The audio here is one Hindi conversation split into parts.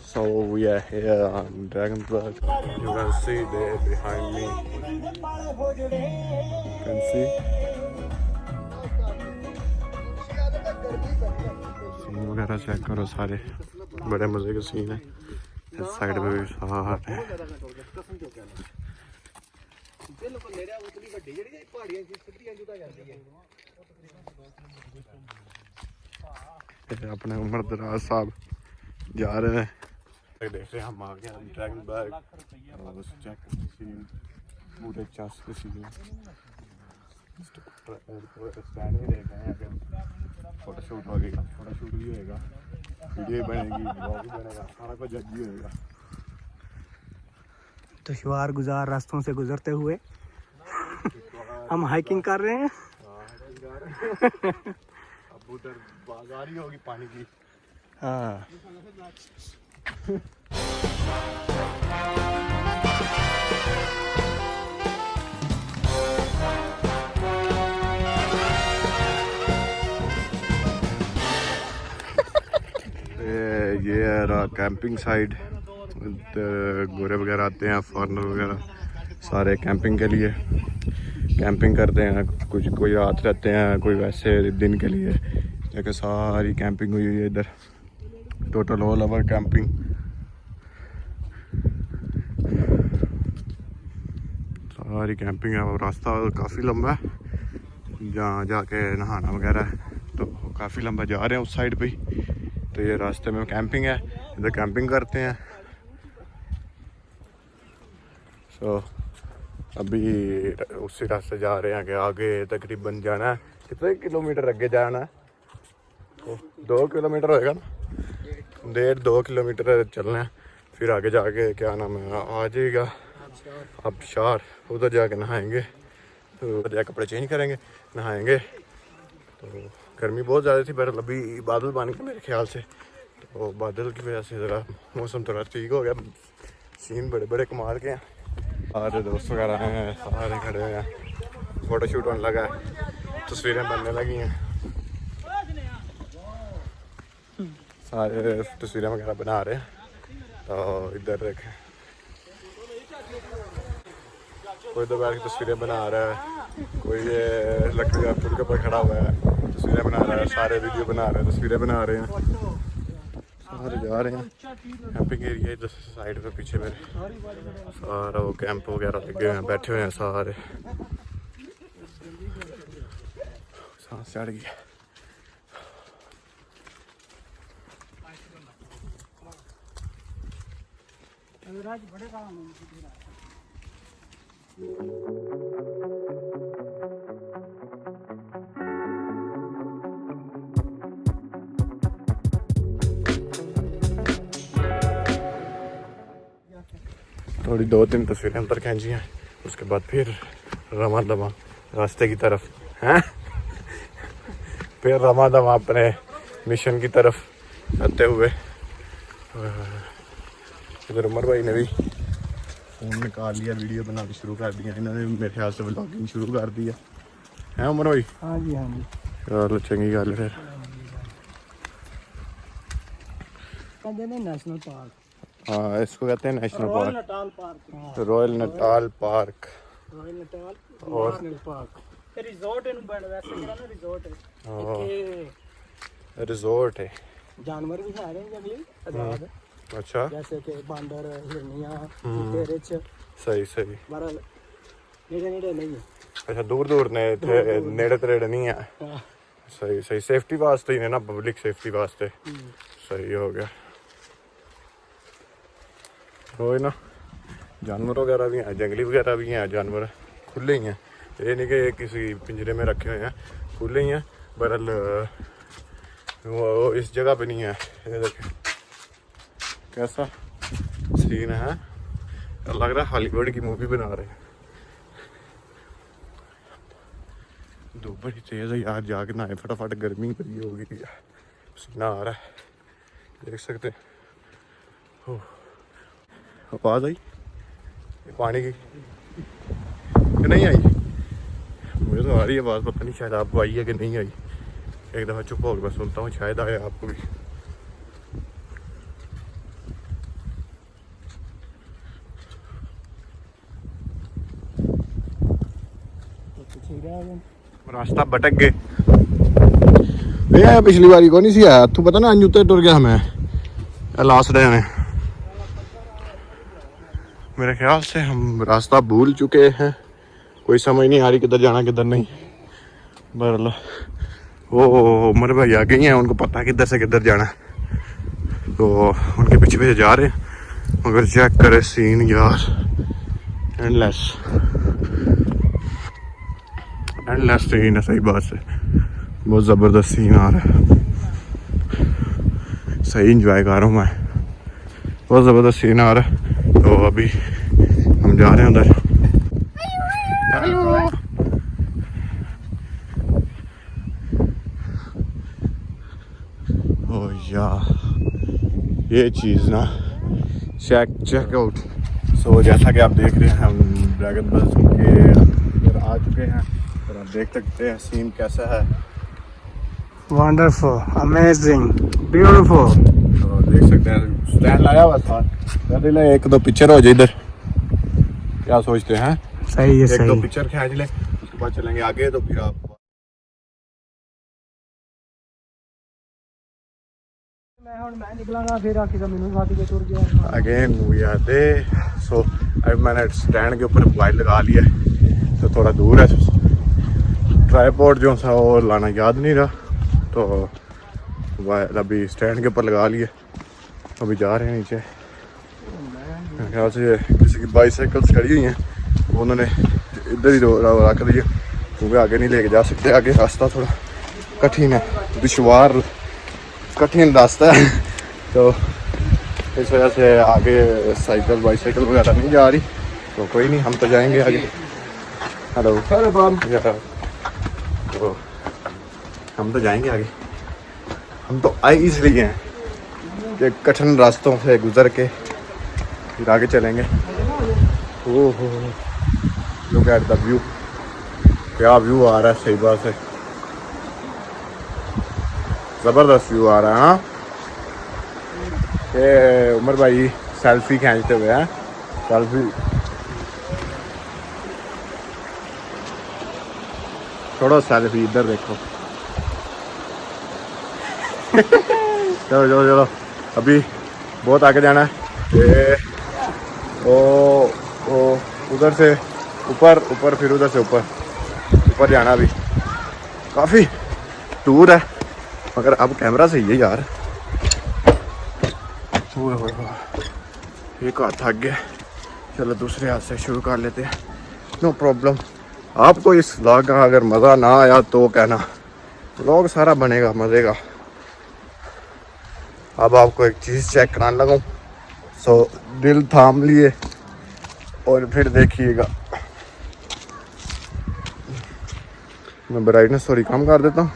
So we are here on Dragonberg. You can see there behind me. You can see. Scene वगैरह चेक करो सारे, बड़े मजे के सीन है। इस साइड में भी सारे हैं। अपने उमरदराज साहब जा रहे हैं। देख रहे हैं हम आ गए ड्रैगनबर्ग। चेक पूरे चस के सीन स्टैंड भी देख रहे हैं। फोटोशूट होगा, फोटोशूट भी होएगा, वीडियो बनेगी, ब्लॉग भी बनेगा, सारा कुछ जज भी होएगा। दुश्वार गुजार रास्तों से गुजरते हुए हम हाइकिंग कर रहे हैं। अब उधर बाजार ही होगी पानी की। हाँ ये है रहा कैंपिंग साइड। गोरे वगैरह आते हैं, फॉरनर वगैरह सारे कैंपिंग के लिए कैंपिंग करते हैं। कुछ कोई रात रहते हैं, कोई वैसे दिन के लिए। जगह सारी कैंपिंग हुई है इधर, टोटल ऑल ओवर कैंपिंग। सारी कैंपिंग है। और रास्ता काफ़ी लंबा है, जहाँ जाके नहाना वगैरह है तो काफ़ी लंबा जा रहे हैं उस साइड पे ही। तो ये रास्ते में कैंपिंग है, इधर कैंपिंग करते हैं। सो अभी उसी रास्ते जा रहे हैं कि आगे तकरीबन जाना है। कितने किलोमीटर आगे जाना है? 2 किलोमीटर होएगा ना, 1.5-2 किलोमीटर चलना है। फिर आगे जाके क्या नाम है आ जाएगा अब शार, उधर जाके नहाएंगे। तो उधर जाके कपड़े चेंज करेंगे, नहाएंगे। तो गर्मी बहुत ज़्यादा थी, पर अभी बादल बन गए मेरे ख्याल से। तो बादल की वजह से ज़रा मौसम थोड़ा ठीक हो गया। सीन बड़े बड़े कमाल के हैं। सारे दोस्त वगैरह हैं, सारे खड़े हुए हैं। फ़ोटोशूट होने लगा है, तस्वीरें बनने लगी हैं। सारे तस्वीरें वगैरह बना रहे हैं। तो इधर देखें, कोई दोपहर की तस्वीरें बना रहा है, कोई ये लकड़ी का पुल के ऊपर खड़ा हुआ है, तस्वीरें बना रहा है। सारे वीडियो बना रहे हैं, तस्वीरें बना रहे हैं। सारे जा रहे हैं कैंपिंग एरिया इधर साइड पे पीछे मेरे। सारा वो कैंप वगैरह लगे हुए हैं, बैठे हुए हैं सारे। सांस चढ़ गया। थोड़ी 2-3 तस्वीरें अंदर खींची हैं, उसके बाद फिर रमा दमा रास्ते की तरफ हैं। फिर रमा दमा अपने मिशन की तरफ आते हुए। इधर उमर भाई ने भी फ़ोन निकाल लिया, वीडियो बनाना शुरू कर दिया। इन्होंने मेरे ख्याल से व्लॉगिंग शुरू कर दिया है उमर भाई। हाँ जी, हाँ जी। चलो चंगी गल फिर। नेशनल पार्क, हाँ इसको कहते हैं national royal park, Natal park, royal Natal park royal Natal और नेशनल पार्क। रिजॉर्ट है, वैसे ना रिजॉर्ट है। रिजॉर्ट है। जानवर भी है रहे जंगली आजाद, अच्छा, जैसे कि बांदर, हिरनियां, रिछ। सही सही। बहरहाल नेड़े नेड़े नहीं है। अच्छा, दूर दूर ने नेड़े तरेड़े नहीं है। सही सही, सेफ्टी वास्ते ही है ना, पब्लिक सेफ्टी वास्ते। सही हो गया। हो ना, जानवर वगैरह भी हैं, जंगली वगैरह भी हैं। जानवर खुले ही हैं, ये नहीं कि किसी पिंजरे में रखे हुए हैं, खुले ही हैं। बहरहाल वो इस जगह पे नहीं है। ये देखें कैसा सीन है, लग रहा है हॉलीवुड की मूवी बना रहे हैं। धूप बड़ी तेज है यार, जाके नहाए फटाफट, गर्मी बड़ी होगी यार, पसीना आ रहा है, देख सकते हैं। आवाज़ आई पानी की कि नहीं आई? मुझे तो आ रही है आवाज़, पता नहीं शायद आपको आई है कि नहीं आई। एक दफ़ा चुप हो गया, मैं सुनता हूँ, शायद आया आपको भी। रास्ता भटक गए। ये पिछली बारी को नहीं सी आया तू पता ना अंजू ते टुर गया मैं लास्ट डे में। मेरे ख्याल से हम रास्ता भूल चुके हैं, कोई समझ नहीं आ रही किधर जाना किधर नहीं। बरल वो उमर भाई आ गई हैं, उनको पता है किधर से किधर जाना है, तो उनके पीछे पीछे जा रहे हैं। मगर चेक करे सीन यार, एंडलेस सीन है। सही बात से बहुत ज़बरदस्त सीन आ रहा है, सही इंजॉय कर रहा हूँ मैं, बहुत ज़बरदस्त सीन आ रहा है। तो अभी हम जा रहे हैं उधर। ओह यार ये चीज़ ना चेक आउट। सो जैसा कि आप देख रहे हैं हम ड्रैगन बस के अंदर आ चुके हैं और आप देख सकते हैं सीन कैसा है। Wonderful, amazing, beautiful. तो देख सकते हैं स्टैंड लाया हुआ था, एक दो पिक्चर हो जाए इधर, क्या सोचते हैं? सही है, एक सही। दो पिक्चर खींच ले, उसके बाद चलेंगे आगे। तो फिर आप अगेन वी आर देयर। सो अब मैंने स्टैंड के ऊपर मोबाइल लगा लिया, तो थोड़ा दूर है ट्राइपॉड जो था वो लाना याद नहीं रहा, तो मोबाइल अभी स्टैंड के ऊपर लगा लिया। अभी जा रहे हैं नीचे। मेरे ख्याल से किसी की बाईसाइकिल्स खड़ी हुई हैं, उन्होंने इधर ही रख दिया क्योंकि आगे नहीं लेके जा सकते, आगे रास्ता थोड़ा कठिन है, दुश्वार कठिन रास्ता है। तो इस वजह से आगे साइकिल बाईसाइकिल वगैरह नहीं जा रही, तो कोई नहीं, हम तो जाएंगे आगे। हेलो तो हम तो जाएंगे आगे। हम तो आए इसलिए हैं कि कठिन रास्तों से गुजर के फिर आगे चलेंगे। ओहो लुक एट द व्यू, क्या व्यू आ रहा है, सही बात है, ज़बरदस्त व्यू आ रहा है। हाँ ये उमर भाई सेल्फी खींचते हुए हैं, सेल्फी छोड़ो, सेल्फी इधर देखो। चलो चलो चलो, अभी बहुत आगे जाना है। ये ओ उधर से ऊपर ऊपर, फिर उधर से ऊपर जाना। अभी काफ़ी दूर है, मगर अब कैमरा सही है यार। एक हाथ थक गया, चलो दूसरे हाथ से शुरू कर लेते हैं, नो प्रॉब्लम। आपको इस व्लॉग का अगर मज़ा ना आया तो कहना, व्लॉग सारा बनेगा मज़े का। अब आपको एक चीज़ चेक कराने लगा, सो दिल थाम लिए और फिर देखिएगा। मैं ब्राइटनेस थोड़ी कम कर देता हूँ।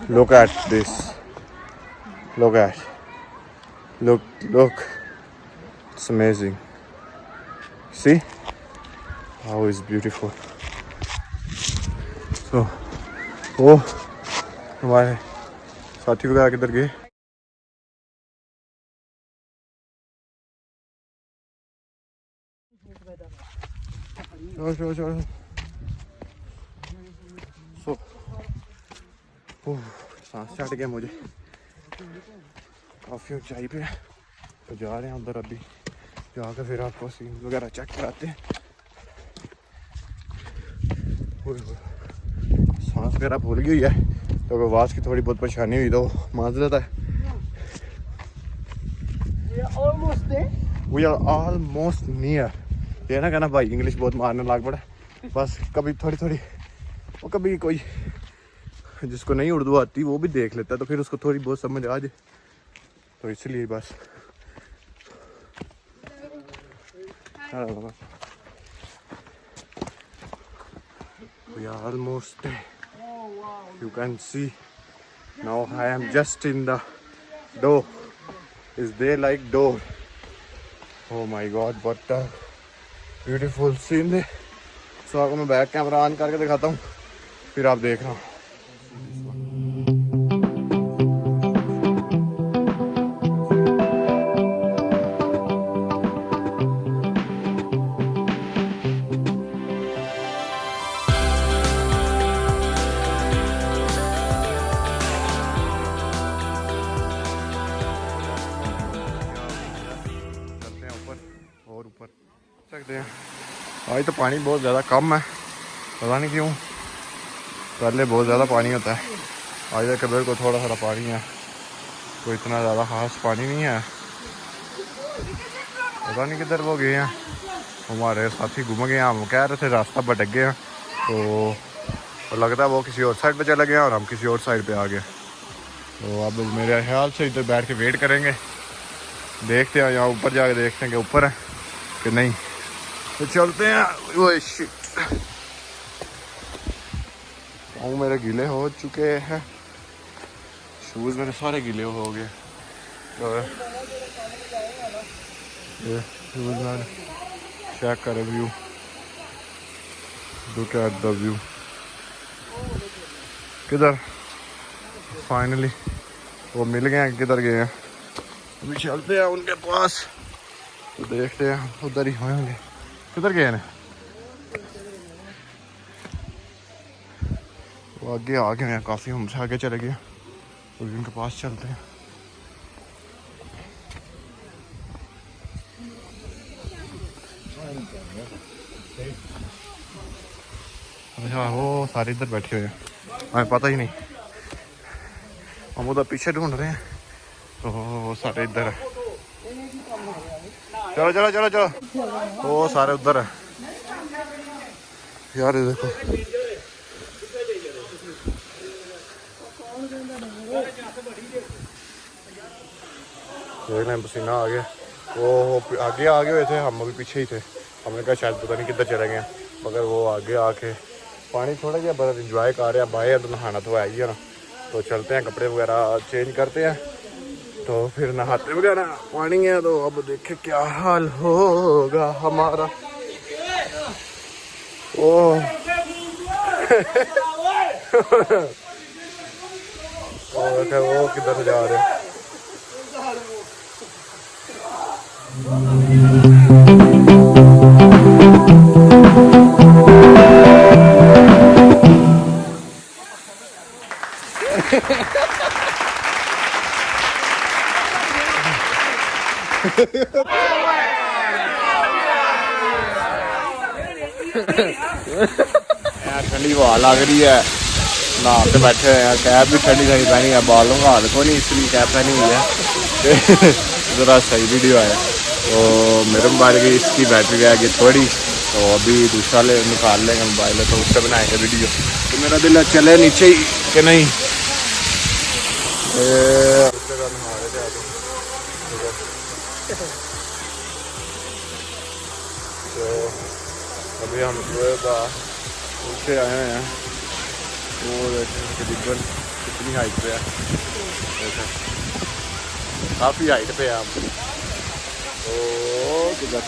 Look at this. Look. It's amazing. See how it's beautiful. So, हमारे साथी वगैरह किधर गए? चलो। So, सांस चढ़ गया मुझे, काफ़ी ऊंचाई पे है, तो जा रहे हैं उधर। अभी जाकर फिर आपको सीन वगैरह चेक कराते हैं। सांस वगैरह भूल गई है, तो अगर आवाज़ की थोड़ी बहुत परेशानी हुई तो माजरत है। We are almost near। ये ना कहना भाई इंग्लिश बहुत मारने लग पड़ा, बस कभी थोड़ी वो कभी कोई जिसको नहीं उर्दू आती वो भी देख लेता है, तो फिर उसको थोड़ी बहुत समझ आ जाए, तो इसलिए बस। We are almost there. You can see now I am just in the door. Is there like door? Oh my God, what a beautiful scene there. So आपको मैं बैक कैमरा ऑन करके दिखाता हूँ, फिर आप देख रहा हूँ। सकते हैं। आज तो पानी बहुत ज़्यादा कम है, पता नहीं क्यों। पहले बहुत ज़्यादा पानी होता है, आज तक कबर को थोड़ा थोड़ा पानी है, कोई इतना ज़्यादा खास पानी नहीं है। पता नहीं किधर वो गए हैं, हमारे साथी घूम गए हैं। हम कह रहे थे रास्ता भटक गए हैं, तो लगता है वो किसी और साइड पे चला गया और हम किसी और साइड पे आ गए। तो अब मेरे ख्याल से इधर बैठ के वेट करेंगे, देखते हैं यहाँ ऊपर जाके देखते हैं कि ऊपर है कि नहीं। तो चलते हैं। वो पाँव मेरे गीले हो चुके हैं, शूज़ मेरे सारे गीले हो गए। तो ये चेक कर view, look at the view. किधर फाइनली वो मिल गए हैं, किधर गए हैं? अभी चलते हैं उनके पास, तो देखते हैं उधर ही होंगे। किधर गए हैं? वो आगे आ गए हैं, काफ़ी हमसे आगे चले गए, तो उनके पास चलते हैं। अच्छा वो सारे इधर बैठे हुए हैं, हमें पता ही नहीं, हम उधर पीछे ढूंढ रहे हैं, तो वो सारे इधर है। चलो चलो चलो चलो, वो सारे उधर है यार। ये देखो देखने पसीना आ गया। वो आगे आ गए हुए थे, हम अभी पीछे ही थे। हमने कहा शायद पता नहीं किधर चले गए, मगर वो आगे आके पानी थोड़ा जिहा बड़ा इंजॉय कर रहे हैं। बाहर तो नहाना तो है ही है ना, तो चलते हैं, कपड़े वगैरह चेंज करते हैं, तो फिर नहाते वगैरह। पानी है तो अब देखे क्या हाल होगा हमारा। ओ वो किधर जा रहे हैं? ठंडी हवा लग रही है, नहा के बैठे हुए हैं। कैप भी ठंडी ठंडी पहनी है, बालों का हाल को नहीं, इसलिए कैप पहनी हुई है। ज़रा सही वीडियो आया। तो मेरे मोबाइल की इसकी बैटरी रहेगी थोड़ी, तो अभी दूसरा निकाल लेंगे मोबाइल, तो उससे बनाएंगे वीडियो। तो मेरा दिल है चले नीचे ही कि नहीं। तो अभी हम नीचे आए हैं, वो तकरीबन कितनी हाइट पे है, काफ़ी हाइट पे है हम। तो किधर